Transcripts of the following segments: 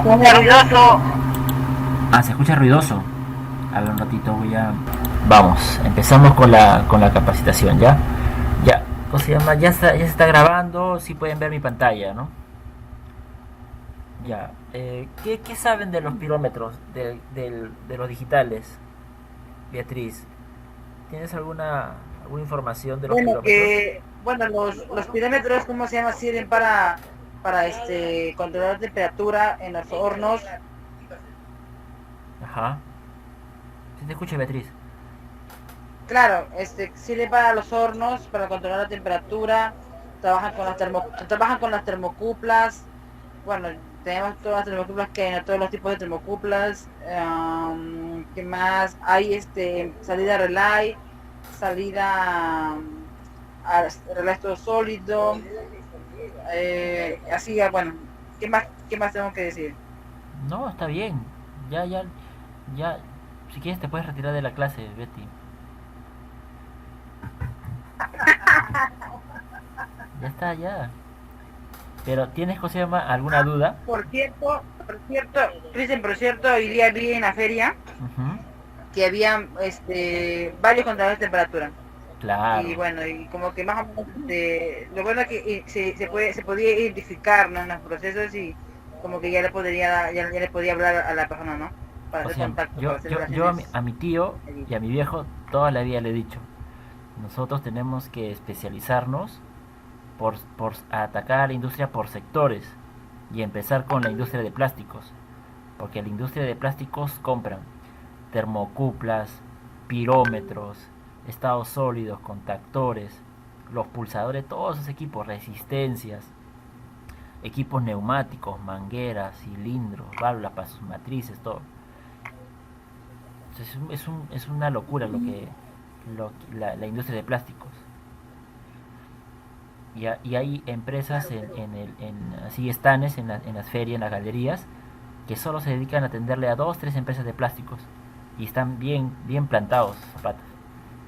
Muy ruidoso. Ah, se escucha ruidoso. A ver, un ratito voy a... Vamos, empezamos con la capacitación, ¿ya? Ya, ¿cómo se llama? Ya se está grabando, sí pueden ver mi pantalla, ¿no? Ya. ¿Qué saben de los pirómetros, de los digitales, Beatriz? ¿Tienes alguna información de los Bueno, pirómetros? los pirómetros, ¿cómo se llama? Sirven para controlar la temperatura en los hornos. Ajá. ¿Sí te escucha, Beatriz? Claro, sirve para los hornos, para controlar la temperatura. Trabajan con las termocuplas. Bueno, tenemos todas las termocuplas que hay, todos los tipos de termocuplas. ¿Qué más? Hay salida relay, salida relay todo sólido. Así, bueno, qué más tengo que decir? No, está bien. Ya. Si quieres te puedes retirar de la clase, Betty. Ya está, ya. Pero ¿tienes, José, alguna duda? Cristian, por cierto, hoy día vi en la feria Ujú. que había varios controladores de temperatura. Y Claro. bueno, y como que más o menos lo bueno es que se podía identificar, ¿no?, en los procesos, y como que ya le podía hablar a la persona, ¿no? Para O hacer sea, contacto, yo, para hacer yo, yo relaciones a mi tío allí. y a mi viejo toda la vida le he dicho, nosotros tenemos que especializarnos por atacar a la industria por sectores y empezar con la industria de plásticos, porque la industria de plásticos compran termocuplas, pirómetros, estados sólidos, contactores, los pulsadores, todos esos equipos, resistencias, equipos neumáticos, mangueras, cilindros, válvulas para sus matrices, todo. Es una locura la industria de plásticos. Y hay empresas así estanes en las ferias, en las galerías, que solo se dedican a atenderle a dos, tres empresas de plásticos. Y están bien plantados zapatos.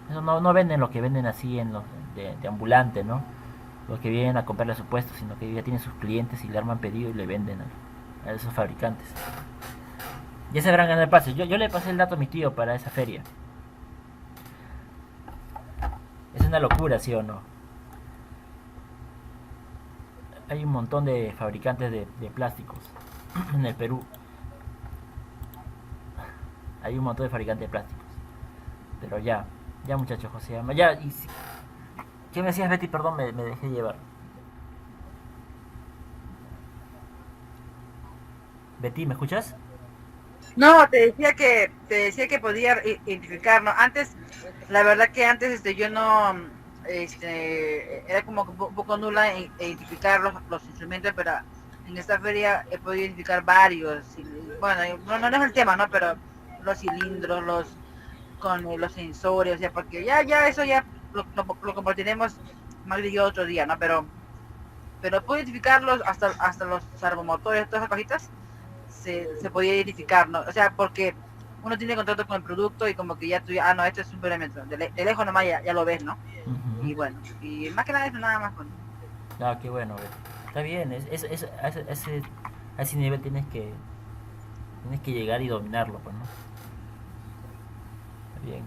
Eso no venden lo que venden así en los de ambulante, ¿no? Los que vienen a comprarle a su puesto, sino que ya tienen sus clientes y le arman pedido y le venden a esos fabricantes. Ya se verán ganar el pase. Yo le pasé el dato a mi tío para esa feria. Es una locura, ¿sí o no? Hay un montón de fabricantes de plásticos en el Perú. Hay un montón de fabricantes de plásticos. Pero ya muchachos, José llama. Ya, ¿qué me decías, Betty? Perdón, me dejé llevar. Betty, ¿me escuchas? No, te decía que podía identificar, ¿no? Antes, la verdad que antes yo no, era como un poco nula en identificar los instrumentos, pero en esta feria he podido identificar varios. Bueno, no es el tema, ¿no? Pero los cilindros, con los sensores, o sea, porque ya eso ya lo compartiremos más de yo otro día, ¿no? Pero puedo identificarlos hasta los servomotores, todas esas cositas se podía identificar, ¿no? O sea, porque uno tiene contrato con el producto y como que no, esto es un parámetro. De lejos nomás ya lo ves, ¿no? Uh-huh. Y bueno, y más que nada eso, nada más. Bueno. Ah, qué bueno, Betty. Está bien, a ese nivel tienes que llegar y dominarlo, pues, ¿no? Está bien.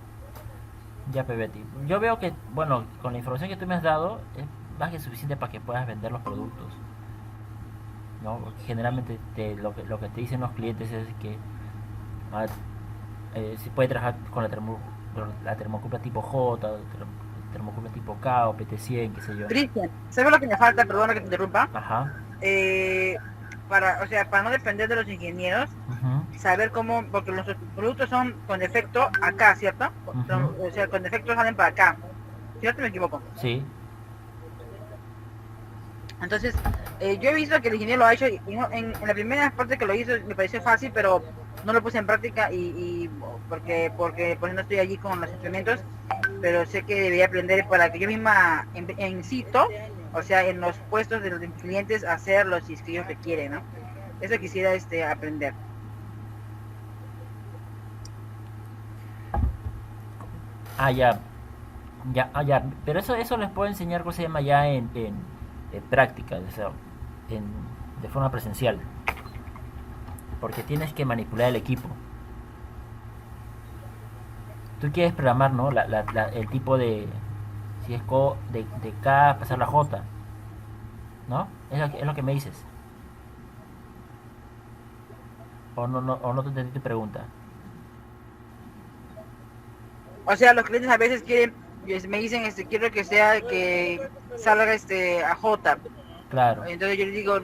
Ya, pues, Betty. Yo veo que, bueno, con la información que tú me has dado, es más que suficiente para que puedas vender los productos. ¿No? Porque generalmente lo que te dicen los clientes es que ah, se puede trabajar con la termocupla tipo J, termocupla tipo K o PT100, qué sé yo. Cristian, ¿sabes lo que me falta? Perdona que te interrumpa. Ajá. Eh, para no depender de los ingenieros, Uh-huh. saber cómo, porque los productos son con defecto acá, ¿cierto? Uh-huh. O sea, con defecto salen para acá. ¿Cierto o me equivoco? Sí. Entonces, yo he visto que el ingeniero lo ha hecho y en la primera parte que lo hizo me pareció fácil, pero no lo puse en práctica y porque pues no estoy allí con los instrumentos, pero sé que debería aprender para que yo misma en sitio, o sea, en los puestos de los clientes, hacer los que ellos requieren, ¿no? Eso quisiera aprender. Ah, ya. Ya. Pero eso les puedo enseñar, ¿cómo se llama? Ya en práctica, o sea, en, de forma presencial. porque tienes que manipular el equipo. Tú quieres programar, ¿no? El tipo de, si es de K pasar la J, ¿no? Es lo que me dices. O no te entendí tu pregunta. O sea, los clientes a veces quieren, me dicen, quiero que sea, que salga a J. Claro, Entonces yo les digo,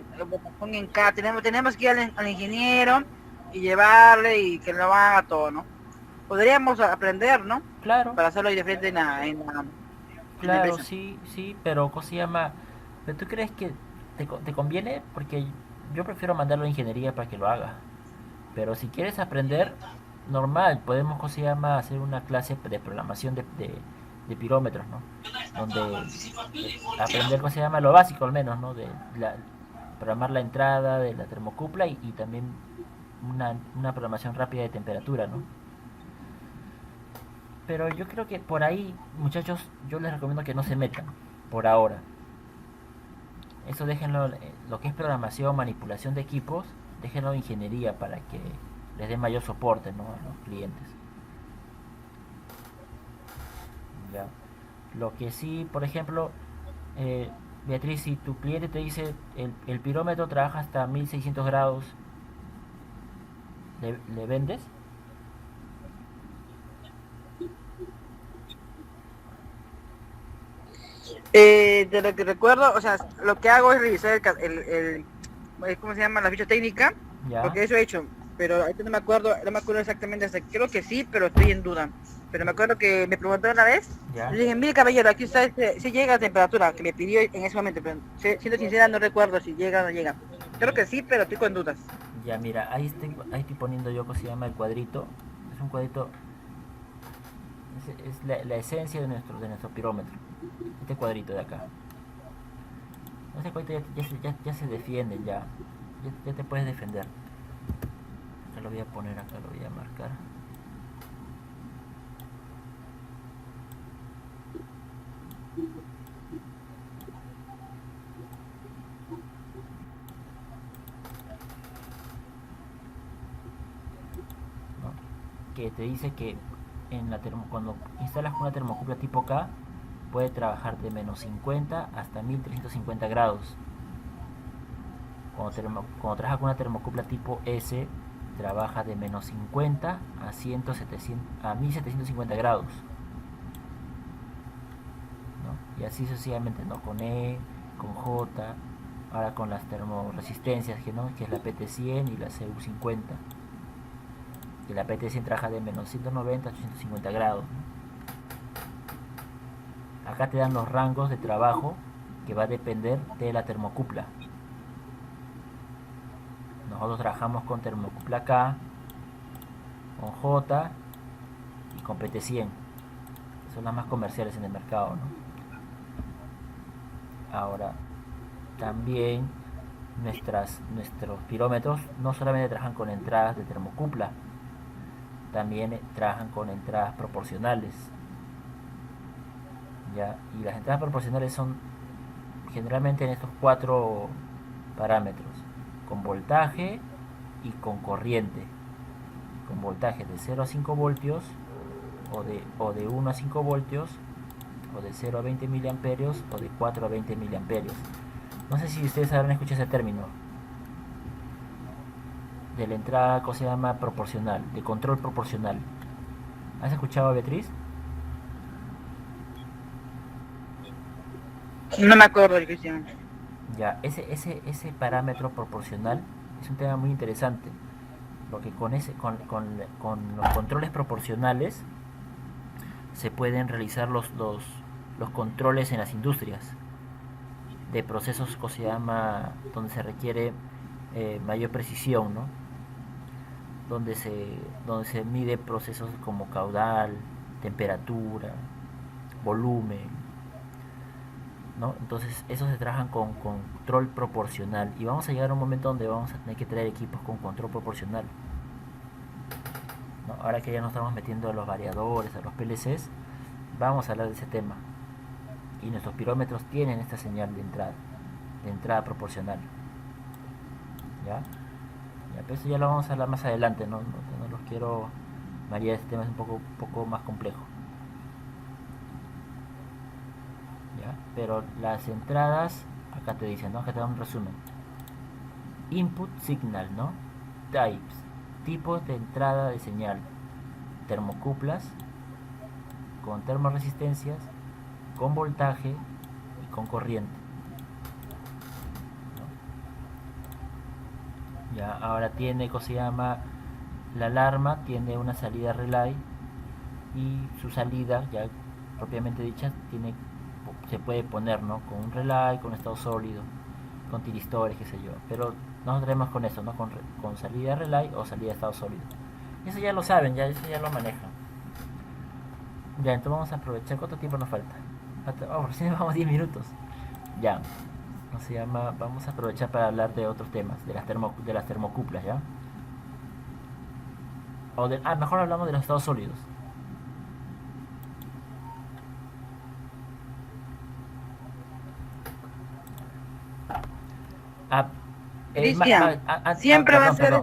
pongan K, tenemos que ir al ingeniero y llevarle y que lo haga todo, ¿no? Podríamos aprender, ¿no? claro, Para hacerlo ahí de frente en la claro, empresa. sí, sí, pero ¿cómo se llama? ¿Pero tú crees que te conviene? Porque yo prefiero mandarlo a ingeniería para que lo haga. Pero si quieres aprender, normal, podemos, ¿cómo se llama? Hacer una clase de programación de pirómetros, ¿no? Donde aprender, ¿cómo se llama? Lo básico al menos, ¿no? Programar la entrada de la termocupla y también una programación rápida de temperatura, ¿no? Pero yo creo que por ahí, muchachos, yo les recomiendo que no se metan, por ahora. Eso déjenlo, lo que es programación, manipulación de equipos, déjenlo en ingeniería para que les dé mayor soporte, ¿no? A los clientes. Ya. Lo que sí, por ejemplo, eh, Beatriz, si tu cliente te dice el pirómetro trabaja hasta 1600 grados, ¿le vendes? De lo que recuerdo, o sea, lo que hago es revisar ¿cómo se llama? La ficha técnica, Ya, porque eso he hecho, pero ahorita no me acuerdo exactamente, creo que sí, pero estoy en duda. Pero me acuerdo que me preguntó una vez, ya, le dije, mire caballero, aquí está, si llega la temperatura que me pidió en ese momento, pero siendo sincera no recuerdo si llega o no llega. Creo que sí, pero estoy con dudas. ya, mira, ahí estoy poniendo yo, ¿cómo se llama? El cuadrito. Es un cuadrito, es la esencia de nuestro pirómetro. Este cuadrito de acá. Este cuadrito ya se defiende, ya te puedes defender. Acá lo voy a poner, acá lo voy a marcar. ¿No? Que te dice que cuando instalas una termocupla tipo K, puede trabajar de menos 50 hasta 1350 grados. Cuando trabaja con una termocupla tipo S, trabaja de menos 50 a 1750 grados, ¿no? Y así sucesivamente, ¿no? Con E, con J, ahora con las termoresistencias, que es la PT100 y la CU50. Y la PT100 trabaja de menos 190 a 850 grados, ¿no? Acá te dan los rangos de trabajo que va a depender de la termocupla. Nosotros trabajamos con termocupla K, con J y con PT100. Son las más comerciales en el mercado, ¿no? Ahora, también nuestros pirómetros no solamente trabajan con entradas de termocupla, también trabajan con entradas proporcionales. ¿Ya? Y las entradas proporcionales son generalmente en estos cuatro parámetros: con voltaje y con corriente. Con voltaje de 0 a 5 voltios, o de 1 a 5 voltios, o de 0 a 20 miliamperios, o de 4 a 20 miliamperios. No sé si ustedes habrán escuchado ese término de la entrada, ¿cómo se llama? Proporcional, de control proporcional. ¿Has escuchado, Beatriz? No me acuerdo, Cristian. Ya, ese parámetro proporcional es un tema muy interesante, porque con los controles proporcionales se pueden realizar los controles en las industrias de procesos que se llama, donde se requiere mayor precisión, ¿no? Donde se mide procesos como caudal, temperatura, volumen, ¿no? Entonces esos se trabajan con control proporcional, y vamos a llegar a un momento donde vamos a tener que traer equipos con control proporcional, ¿no? Ahora que ya nos estamos metiendo a los variadores, a los PLCs, vamos a hablar de ese tema. Y nuestros pirómetros tienen esta señal de entrada proporcional. ¿Ya? Ya, pero eso ya lo vamos a hablar más adelante, no los quiero marear, este tema es un poco más complejo. ¿Ya? Pero las entradas, acá te dicen, ¿no? Acá te da un resumen. Input signal, ¿no? Types, tipos de entrada de señal. Termocuplas, con termoresistencias, con voltaje y con corriente. ¿No? Ya, ahora tiene, ¿cómo se llama? La alarma tiene una salida relay y su salida, ya propiamente dicha, se puede poner, ¿no? Con un relay, con estado sólido, con tiristores, qué sé yo. Pero nos traemos con eso, ¿no? Con salida relay o salida de estado sólido. Eso ya lo saben, ya eso ya lo manejan. Ya, entonces vamos a aprovechar. ¿Cuánto tiempo nos falta? Oh, recién vamos 10 minutos. Ya. ¿Cómo se llama? Vamos a aprovechar para hablar de otros temas, de las termocuplas, ¿ya? Mejor hablamos de los estados sólidos. Ah, Cristian, siempre va a ser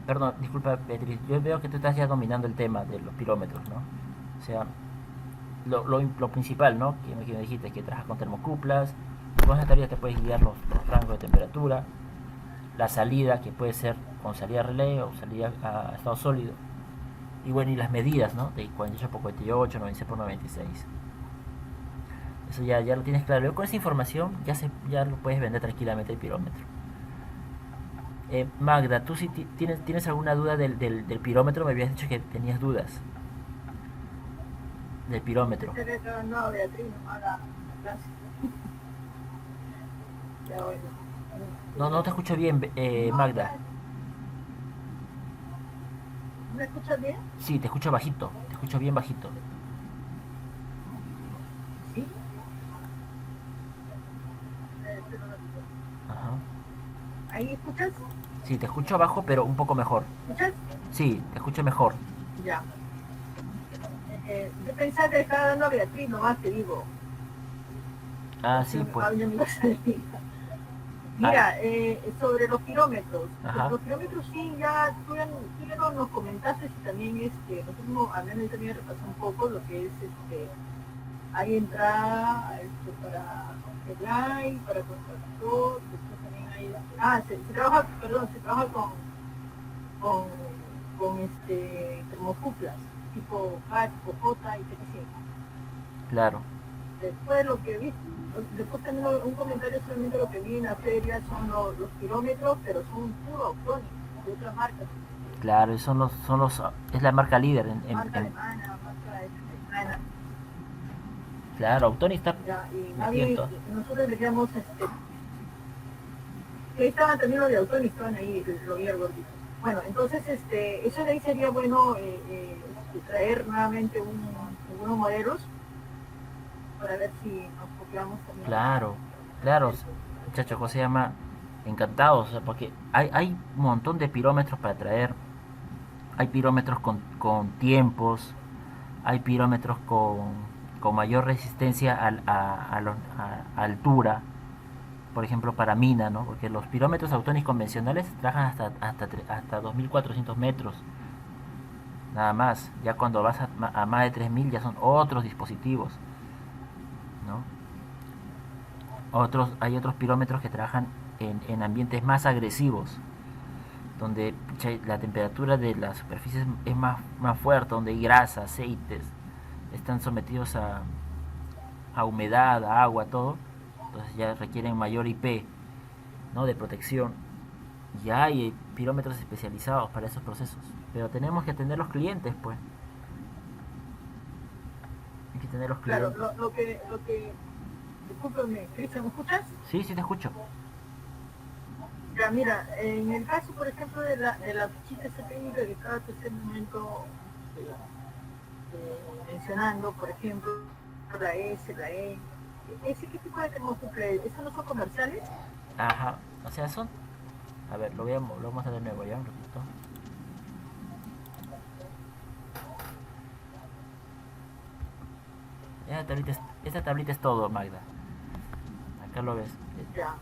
perdón, disculpa, Beatriz. Yo veo que tú estás ya dominando el tema de los pirómetros, ¿no? O sea, lo principal, ¿no? Que me dijiste que trabajas con termocuplas. Con esa teoría te puedes guiar los rangos de temperatura, la salida, que puede ser con salida relé o salida a estado sólido. Y bueno, y las medidas, ¿no? De 48 por 48, 96 por 96. Eso ya lo tienes claro. Luego con esa información ya lo puedes vender tranquilamente el pirómetro. Magda, ¿tú si tienes alguna duda del pirómetro? Me habías dicho que tenías dudas del pirómetro. No, Beatriz, no haga clase. Ya bueno. No te escucho bien, Magda. ¿Me escuchas bien? Sí, te escucho bajito, te escucho bien bajito. Sí. Ajá. ¿Ahí escuchas? Sí, te escucho bajo, pero un poco mejor. ¿Escuchas? Sí, te escucho mejor. Ya. Yo pensaba que estaba dando a Beatriz, nomás te digo. Ah, sí, pues. Mira, sobre los kilómetros. Ajá. Los kilómetros sí, tú ya nos comentaste y también nosotros hablando también repasó un poco lo que es hay entrada para relay, para contractor, después también hay se trabaja con termocuplas, tipo K, tipo J y TPC. Claro. Después lo que vi, después tengo un comentario solamente lo que vi en la feria son los kilómetros, pero son puro autónomos de otras marcas. Claro, es la marca líder Marca alemana, marca alemana. Claro, Autóni está Y nosotros decíamos que estaban también los de Autóni, estaban ahí, lo vi al gordito. Bueno, entonces eso de ahí sería bueno traer nuevamente algunos modelos para ver si nos copiamos también. Claro, muchachos, ¿cómo se llama? Encantados, o sea, porque hay un montón de pirómetros para traer. Hay pirómetros con tiempos, hay pirómetros con mayor resistencia a altura, por ejemplo para mina, ¿no? Porque los pirómetros autónicos convencionales trabajan hasta 2400 metros, nada más. Ya cuando vas a más de 3000 ya son otros dispositivos, ¿no? Hay otros pirómetros que trabajan en ambientes más agresivos, donde la temperatura de las superficies es más fuerte, donde hay grasa, aceites, están sometidos a humedad, a agua, todo. Entonces ya requieren mayor IP, ¿no? De protección. Ya hay pirómetros especializados para esos procesos, pero tenemos que atender los clientes, pues. Hay que tener los clientes. Claro, lo que discúlpeme, Cristian, ¿me escuchas? Sí, te escucho. Ya, mira, en el caso, por ejemplo, de la fichita esa técnica que estaba hasta ese momento mencionando, por ejemplo, la S, la E, ¿ese qué tipo de termocupla es? ¿Esos no son comerciales? Ajá, o sea, son... A ver, lo vamos a hacer de nuevo ya, un ratito. Esta tablita es todo, Magda. Acá lo ves. Ya.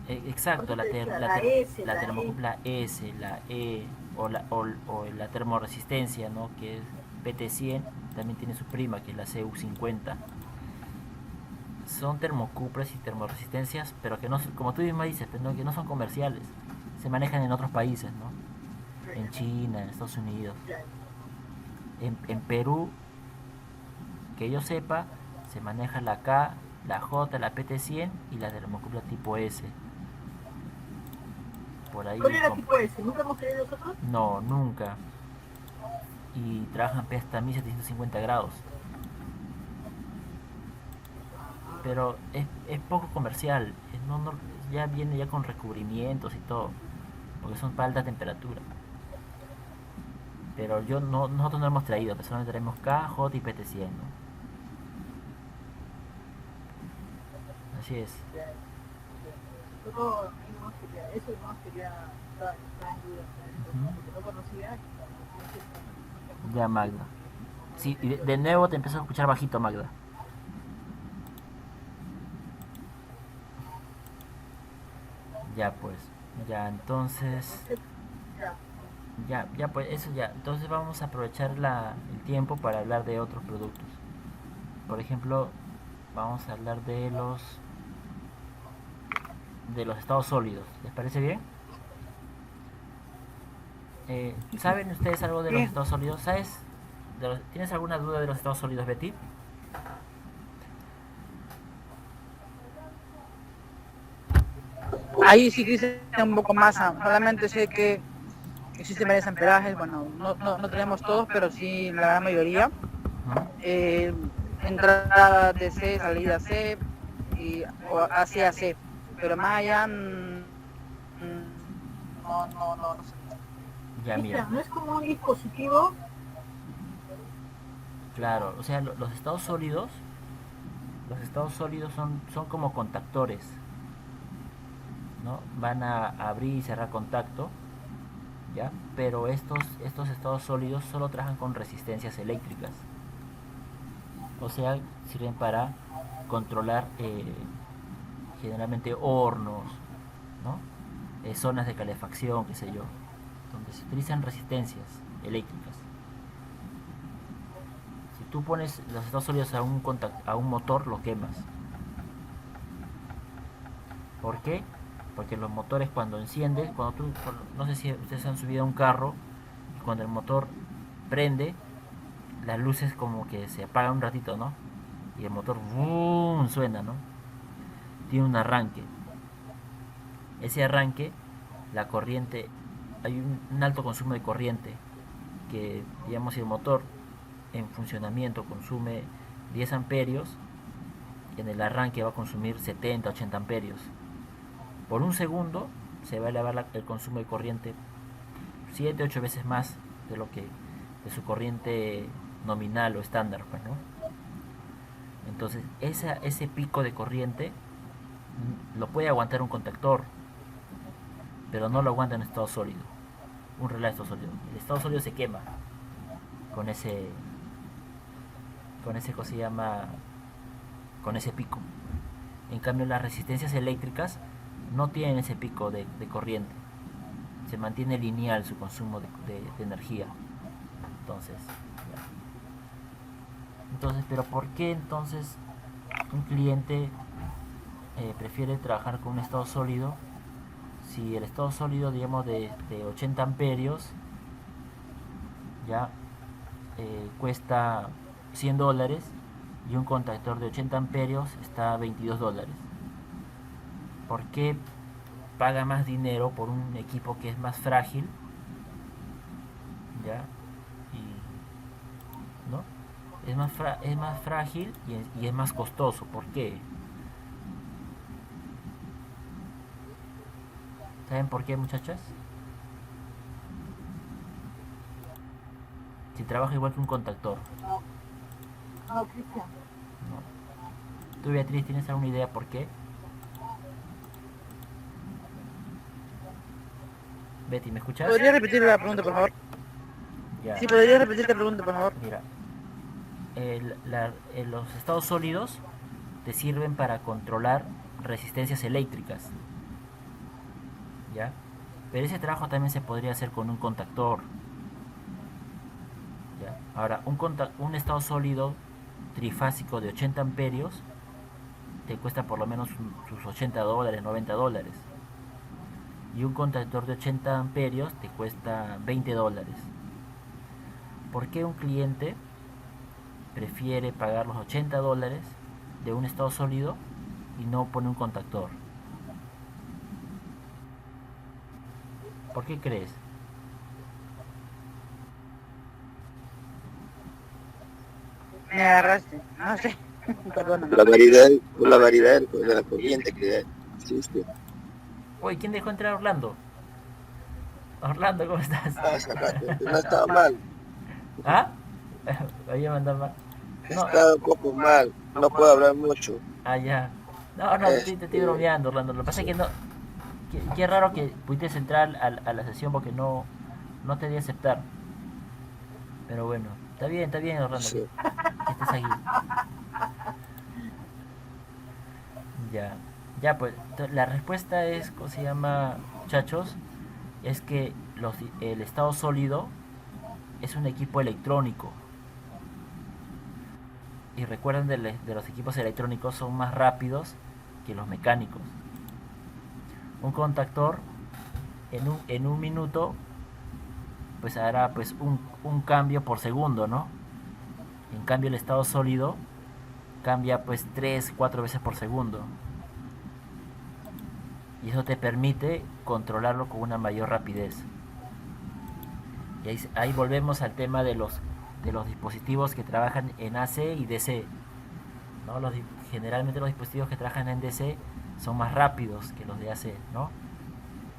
Exacto, Otra te decía, la S, la la E. termocupla S, la E o la termoresistencia, ¿no? Que es PT100, también tiene su prima, que es la CU50. Son termocuplas y termoresistencias, pero que no, como tú misma dices, pues, ¿no? Que no son comerciales, se manejan en otros países, ¿no? En China, en Estados Unidos. En Perú, que yo sepa, se maneja la K, la J, la PT100 y la termocupla tipo S. Por ahí. ¿Cuál era tipo ese? ¿Nunca hemos tenido nosotros? No, nunca. Y trabajan hasta 1750 grados. Pero es poco comercial. Ya viene ya con recubrimientos y todo. Porque son para alta temperatura. Pero nosotros no hemos traído. Solamente traemos K, J y PT100, ¿no? Así es. Nosotros no quería, eso no quería estar en duda, porque no conocía. Ya, Magda. Sí, y de nuevo te empiezo a escuchar bajito, Magda. Ya, pues. Ya, entonces. Ya, pues eso ya. Entonces vamos a aprovechar el tiempo para hablar de otros productos. Por ejemplo, vamos a hablar de los estados sólidos. ¿Les parece bien? ¿Saben ustedes algo de los Sí. estados sólidos? ¿Tienes alguna duda de los estados sólidos, Betty? Ahí sí que sé un poco más, solamente sé que existen varios amperajes, bueno, no tenemos todos, pero sí la gran mayoría. Eh, Entrada de C, salida C, o hacia C, pero más allá no sé. Ya, mira. No es como un dispositivo. Claro, o sea, los estados sólidos son como contactores, ¿no? Van a abrir y cerrar contacto, ¿ya? Pero estos estados sólidos solo trabajan con resistencias eléctricas. O sea, sirven para controlar generalmente hornos, ¿no? Zonas de calefacción, qué sé yo, donde se utilizan resistencias eléctricas. Si tú pones los estados sólidos a un motor, lo quemas. ¿Por qué? Porque los motores cuando enciendes, no sé si ustedes han subido a un carro, y cuando el motor prende, las luces como que se apagan un ratito, ¿no? Y el motor ¡boom! Suena, ¿no? Tiene un arranque. Ese arranque, la corriente, hay un alto consumo de corriente, que digamos si el motor en funcionamiento consume 10 amperios, en el arranque va a consumir 70, 80 amperios. Por un segundo se va a elevar el consumo de corriente 7, 8 veces más de su corriente nominal o estándar, pues, ¿no? Entonces, ese pico de corriente lo puede aguantar un contactor, pero no lo aguanta en estado sólido. Un relé de estado sólido. El estado sólido se quema con ese ¿cómo se llama? Con ese pico. En cambio, las resistencias eléctricas no tienen ese pico de corriente. Se mantiene lineal su consumo de energía. Entonces, pero ¿por qué entonces un cliente prefiere trabajar con un estado sólido si el estado sólido, digamos, de 80 amperios ya cuesta $100 y un contactor de 80 amperios está a $22? ¿Por qué paga más dinero por un equipo que es más frágil? ¿Ya? ¿No? Es más frágil y es más costoso. ¿Por qué? ¿Saben por qué, muchachas? Si trabaja igual que un contactor. No, Cristian. No. ¿Tú, Beatriz, tienes alguna idea por qué? Betty, ¿me escuchas? ¿Podría repetir la pregunta, por favor? Ya. Sí, podría repetir la pregunta, por favor. Mira, los estados sólidos te sirven para controlar resistencias eléctricas, ¿ya? Pero ese trabajo también se podría hacer con un contactor, ¿ya? Ahora, un estado sólido trifásico de 80 amperios te cuesta por lo menos sus $80, $90. Y un contactor de 80 amperios te cuesta $20. ¿Por qué un cliente prefiere pagar los $80 de un estado sólido y no pone un contactor? ¿Por qué crees? Me agarraste, no sé, perdón. La variedad de la corriente que existe. Oye, ¿quién dejó entrar a Orlando? Orlando, ¿cómo estás? Ah, sacaste, no estaba mal, ¿Ah? Oye, mandar mal. No, estaba un poco mal, no puedo hablar mucho. ah, ya. No, no, te estoy bromeando, Orlando. Lo que pasa es que no. Qué raro que pudiste entrar a la sesión porque no te di a aceptar. Pero bueno, está bien, Orlando, Sí. que estés aquí. Ya, ya, pues la respuesta es, ¿cómo se llama, muchachos? Es que el estado sólido es un equipo electrónico. Y recuerden de los equipos electrónicos son más rápidos que los mecánicos. Un contactor en un minuto pues hará pues un cambio por segundo, ¿no? En cambio el estado sólido cambia pues 3, 4 veces por segundo. Y eso te permite controlarlo con una mayor rapidez. Y ahí volvemos al tema de los dispositivos que trabajan en AC y DC, ¿no? Generalmente los dispositivos que trabajan en DC son más rápidos que los de AC, ¿no?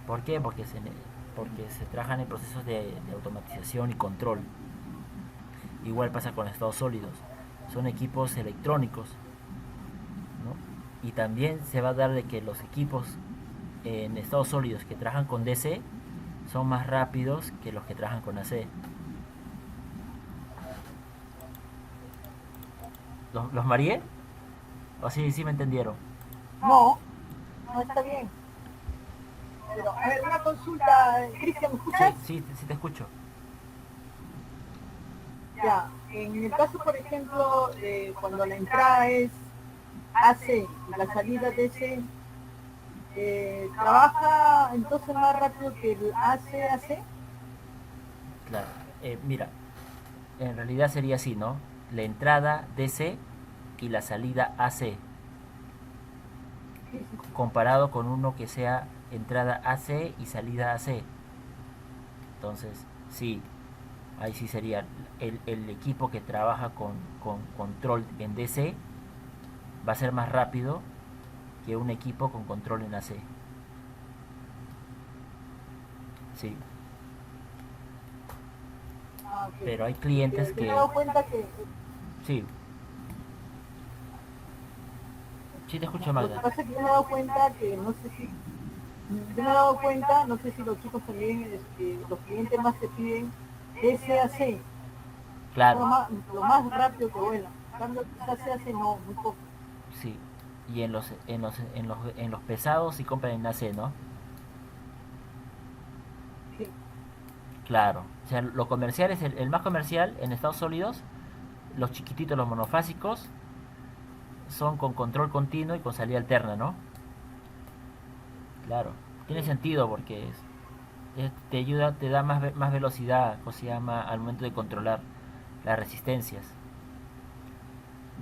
¿Por qué? Porque se trabajan en procesos de automatización y control. Igual pasa con estados sólidos. Son equipos electrónicos, ¿no? Y también se va a dar de que los equipos en estados sólidos que trabajan con DC son más rápidos que los que trabajan con AC. ¿Los mareé? ¿O sí me entendieron? No, no está bien. Pero, a ver, una consulta, Cristian, ¿me escuchas? Sí te escucho. Ya, en el caso, por ejemplo, de cuando la entrada es AC y la salida DC, ¿trabaja entonces más rápido que el AC? Claro. Mira, en realidad sería así, ¿no? La entrada DC y la salida AC. Comparado con uno que sea entrada AC y salida AC. Entonces, sí, ahí sí sería el equipo que trabaja con control en DC va a ser más rápido que un equipo con control en AC. Sí. Ah, ok. Pero hay clientes Yo que... me he dado cuenta que... Sí. Sí te escucho, Lo que Magda. pasa es que yo me he dado cuenta que no sé si... Yo me he dado cuenta, no sé si los chicos también, los clientes más te piden SAC, Claro, lo más rápido que vuela. En cambio, SAC no, muy poco. sí. Y en los pesados sí compran en AC, ¿no? Sí. Claro. O sea, lo comercial es el más comercial en estados sólidos. Los chiquititos, los monofásicos, son con control continuo y con salida alterna, ¿no? Claro. Tiene sentido porque te ayuda, te da más velocidad, o se llama, al momento de controlar las resistencias.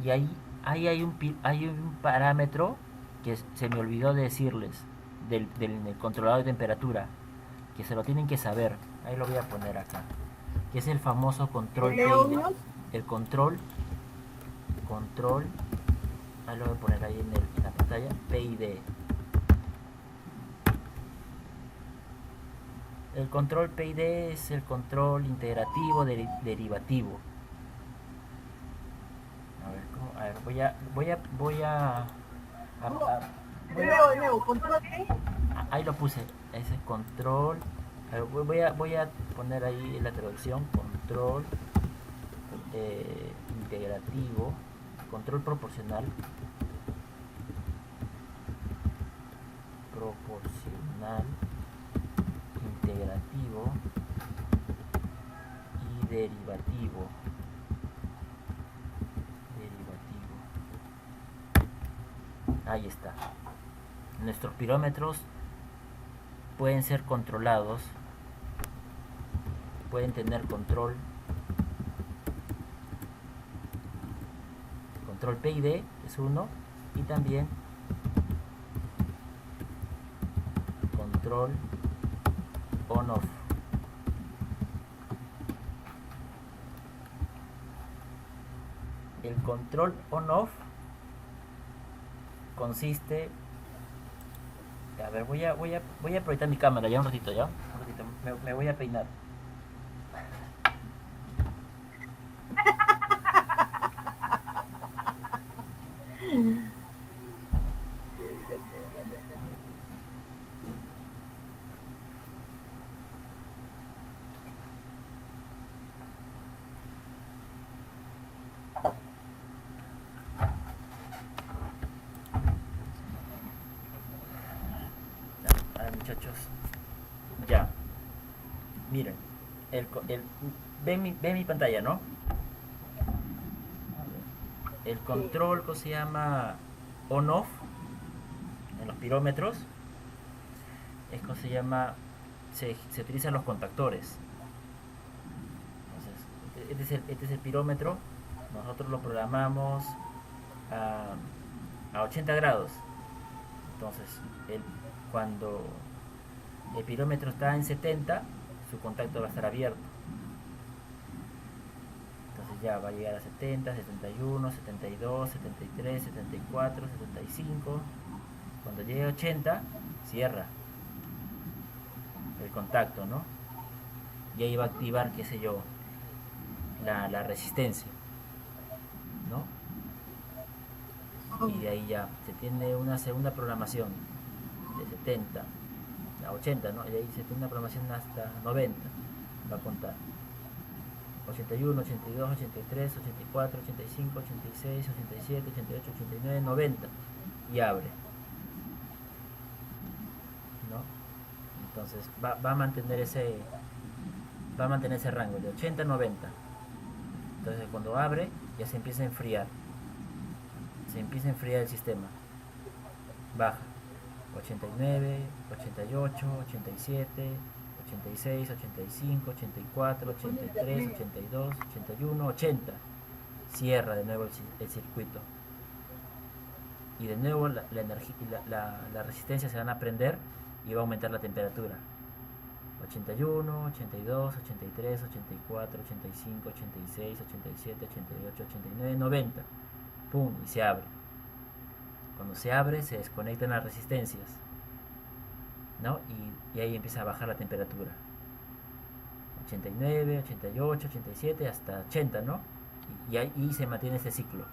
Y ahí hay un parámetro que se me olvidó de decirles del controlador de temperatura, que se lo tienen que saber. Ahí lo voy a poner acá, que es el famoso control PID. El control, ahí lo voy a poner ahí en la pantalla, PID. El control PID es el control integrativo derivativo. A ver, voy a De nuevo, control qué? ahí lo puse, ese es control. A ver, voy a poner ahí la traducción, control integrativo, control proporcional proporcional, integrativo y derivativo. Ahí está. Nuestros pirómetros pueden ser controlados, pueden tener control PID es uno, y también control on-off. El control on-off consiste, a ver, voy a proyectar mi cámara ya un ratito, me voy a peinar. Muchachos, ya miren, ven mi pantalla, ¿no? El control que se llama on-off en los pirómetros es que se llama, se utilizan los contactores. Entonces, este es el pirómetro. Nosotros lo programamos a 80 grados. Entonces, cuando el pirómetro está en 70, su contacto va a estar abierto. Entonces ya va a llegar a 70, 71, 72, 73, 74, 75. Cuando llegue a 80, cierra el contacto, ¿no? Y ahí va a activar, qué sé yo, la resistencia, ¿no? Y de ahí ya se tiene una segunda programación de 70 a 80, ¿no? Y ahí se tiene una programación hasta 90, va a contar 81, 82, 83, 84, 85, 86, 87, 88, 89, 90 y abre, ¿no? Entonces va a mantener ese rango de 80 a 90. Entonces cuando abre ya se empieza a enfriar el sistema, baja 89, 88, 87, 86, 85, 84, 83, 82, 81, 80. Cierra de nuevo el circuito. Y de nuevo la energía y la resistencia se van a prender y va a aumentar la temperatura. 81, 82, 83, 84, 85, 86, 87, 88, 89, 90. Pum, y se abre. Cuando se abre, se desconectan las resistencias, ¿no? Y ahí empieza a bajar la temperatura. 89, 88, 87 hasta 80, ¿no? Y ahí se mantiene este ciclo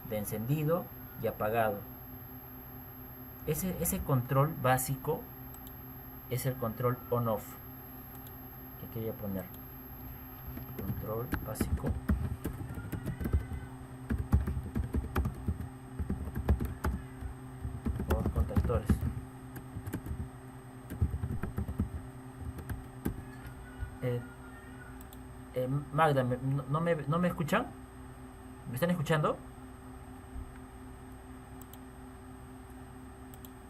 de encendido y apagado. Ese control básico es el control on-off que quería poner. Control básico. Por contactores. Magda, ¿no me escuchan? ¿Me están escuchando?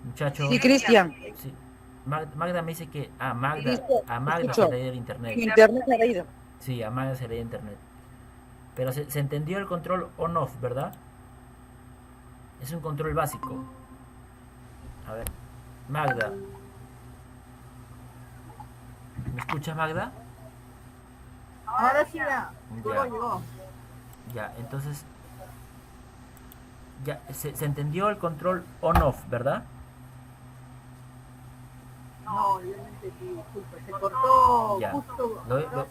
Muchachos. Sí, Cristian. Sí. Magda me dice que a Magda escucho. se le ha ido el internet. Internet se ha ido. Sí, a Magda se le ha ido internet. Pero se entendió el control on-off, ¿verdad? Es un control básico. A ver, Magda. ¿Me escuchas, Magda? Ahora sí ya. Ya. Llegó. Ya, entonces ya se entendió el control on-off, ¿verdad? No, yo no entendí, disculpa. Se cortó Ya. justo.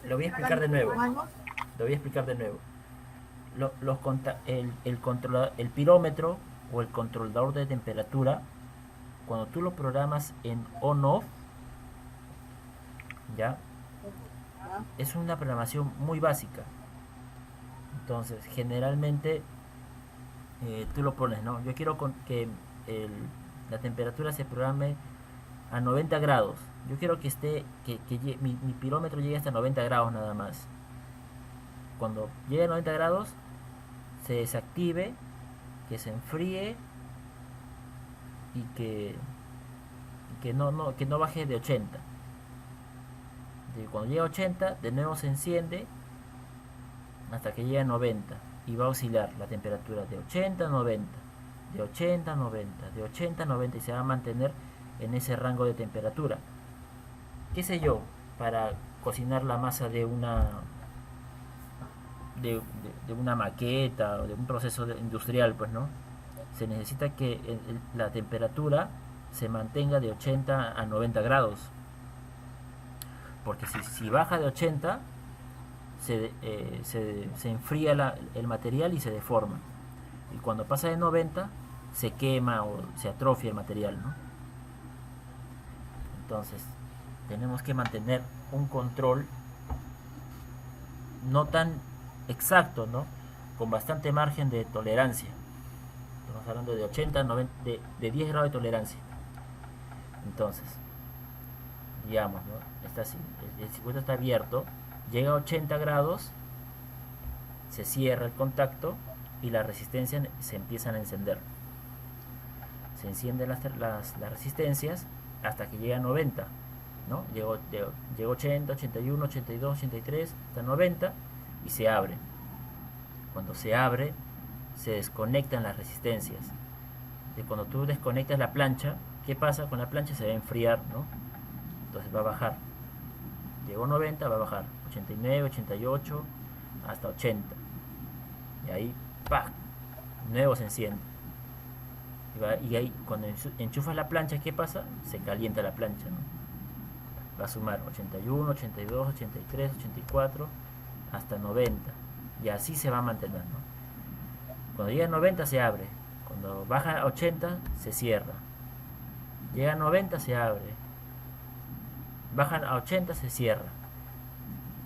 Lo voy a explicar de nuevo. Manos. Lo voy a explicar de nuevo. El pirómetro o el controlador de temperatura, cuando tú lo programas en on-off, ya, es una programación muy básica. Entonces, generalmente tú lo pones, ¿no? Yo quiero que la temperatura se programe a 90 grados. Yo quiero que esté, mi pirómetro llegue hasta 90 grados nada más. Cuando llegue a 90 grados, se desactive, que se enfríe y que no baje de 80. Cuando llegue a 80, de nuevo se enciende hasta que llegue a 90 y va a oscilar la temperatura de 80 a 90, de 80 a 90, de 80 a 90 y se va a mantener en ese rango de temperatura. ¿Qué sé yo? Para cocinar la masa de una de una maqueta o de un proceso industrial, pues, ¿no? Se necesita que la temperatura se mantenga de 80 a 90 grados. Porque si baja de 80, se enfría el material y se deforma. Y cuando pasa de 90, se quema o se atrofia el material, ¿no? Entonces, tenemos que mantener un control no tan exacto, ¿no? Con bastante margen de tolerancia. Estamos hablando de 80, 90, de 10 grados de tolerancia. Entonces, digamos, ¿no? El circuito está abierto, llega a 80 grados, se cierra el contacto y las resistencias se empiezan a encender. Se encienden las resistencias hasta que llega a 90, ¿no? Llegó 80, 81, 82, 83, hasta 90 y se abre. Cuando se abre, se desconectan las resistencias. Y cuando tú desconectas la plancha, ¿qué pasa con la plancha? Se va a enfriar, ¿no? Entonces va a bajar. Llegó 90, va a bajar 89, 88 hasta 80 y ahí ¡pah! Nuevo se enciende y ahí cuando enchufas la plancha, ¿qué pasa? Se calienta la plancha, ¿no? Va a sumar 81, 82, 83, 84 hasta 90 y así se va a mantener, ¿no? Cuando llega a 90 se abre, cuando baja a 80 se cierra, llega a 90 se abre, bajan a 80 se cierra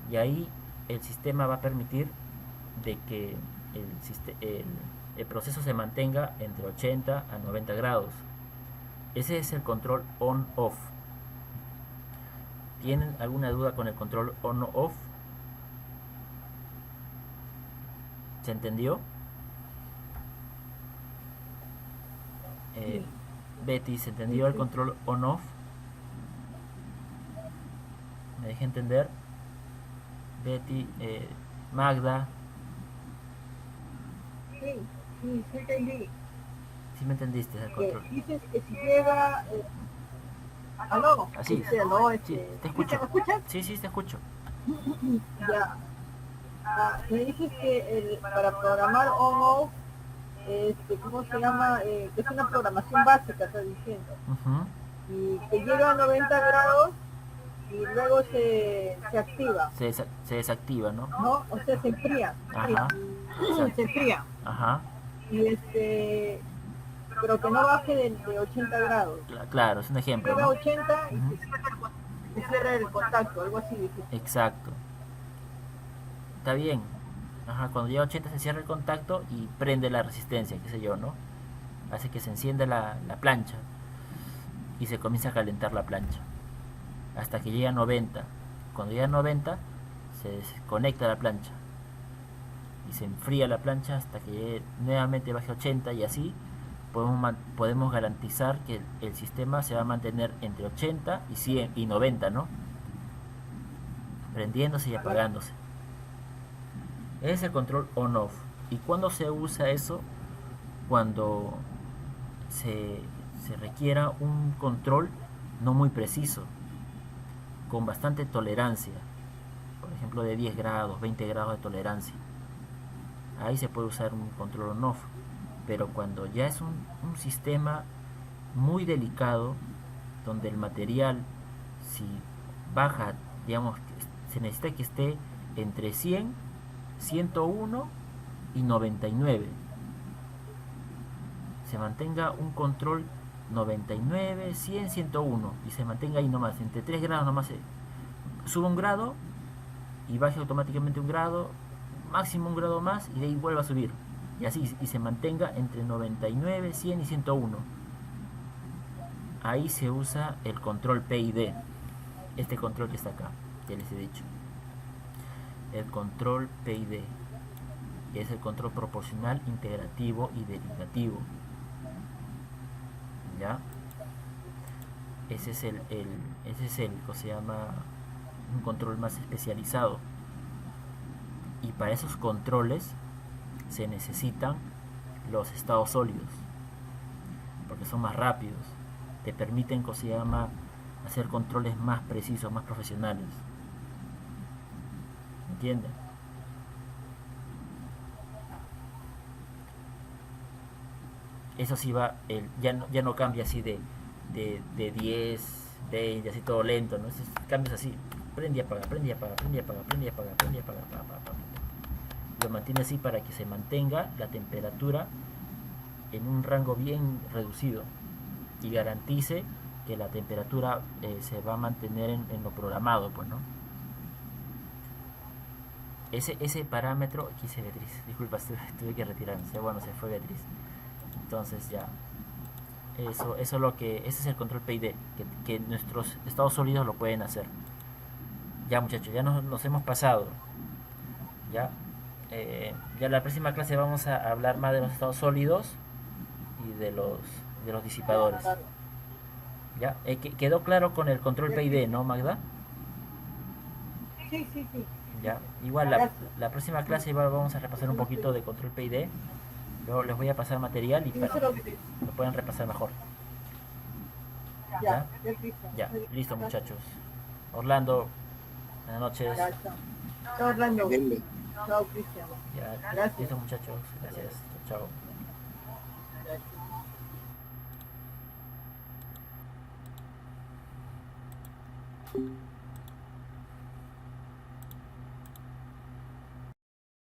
y ahí el sistema va a permitir de que el proceso se mantenga entre 80 a 90 grados. Ese es el control on-off. ¿Tienen alguna duda con el control on-off? ¿Se entendió? Betty, ¿se entendió el control on-off? ¿Me deja entender? Betty, Magda. Sí, entendí. ¿Sí me entendiste el control? Dices que si llega... ¿Aló? Así. ¿Aló? Sí, te escucho. ¿Me escuchas? Sí, te escucho. Ya. Me dices que para programar on-off, ¿cómo se llama? Que es una programación básica, estás diciendo. Y que llega a 90 grados y luego se activa. Se desactiva, ¿no? ¿No? O sea, se enfría. Ajá. Se enfría. Ajá. Y pero que no baje de 80 grados. Claro, es un ejemplo, Llega a ¿no? 80 y se cierra el contacto, algo así. Dijiste. Exacto. Está bien. Ajá, cuando llega a 80 se cierra el contacto y prende la resistencia, qué sé yo, ¿no? Hace que se encienda la plancha y se comienza a calentar la plancha hasta que llega a 90. Cuando llega a 90 se desconecta la plancha y se enfría la plancha hasta que nuevamente baje a 80 y así podemos garantizar que el sistema se va a mantener entre 80 y 100 y 90, ¿no? Prendiéndose y apagándose. Ese es el control on-off. ¿Y cuándo se usa eso? Cuando se requiera un control no muy preciso, con bastante tolerancia, por ejemplo de 10 grados, 20 grados de tolerancia. Ahí se puede usar un control on-off. Pero cuando ya es un sistema muy delicado, donde el material, si baja, digamos, se necesita que esté entre 100, 101 y 99. Se mantenga un control 99, 100, 101 y se mantenga ahí nomás, entre 3 grados nomás. Sube un grado y baje automáticamente un grado, máximo un grado más y de ahí vuelve a subir. Y así, y se mantenga entre 99, 100 y 101. ahí se usa el control PID, este control que está acá, que les he dicho, el control PID, que es el control proporcional, integrativo y derivativo. ¿Ya? Ese es ¿cómo se llama? Un control más especializado. Y para esos controles se necesitan los estados sólidos, porque son más rápidos, te permiten, ¿cómo se llama?, hacer controles más precisos, más profesionales. ¿Entienden? Eso sí va, ya no cambia así de 10, 20, así todo lento, ¿no? Cambios así, prende y apaga, prende y apaga, prende y apaga, prende y apaga, prende y apaga, lo mantiene así para que se mantenga la temperatura en un rango bien reducido y garantice que la temperatura se va a mantener en lo programado, pues, ¿no? Ese parámetro, aquí se Beatriz, disculpa, tuve que retirarme, bueno, se fue Beatriz. Entonces ya, eso es lo que, ese es el control PID, que nuestros estados sólidos lo pueden hacer. Ya, muchachos, ya nos hemos pasado. Ya, ya la próxima clase vamos a hablar más de los estados sólidos y de los disipadores. Ya, quedó claro con el control PID, ¿no, Magda? Sí, sí, sí. Ya, igual la próxima clase igual vamos a repasar un poquito de control PID. Luego les voy a pasar material y para lo pueden repasar mejor. ¿Ya? Ya, listo, muchachos. Orlando, buenas noches. Chao, Orlando. Dime. Chao, Cristian. Ya, Gracias. listo, muchachos. Gracias. Chao. Gracias.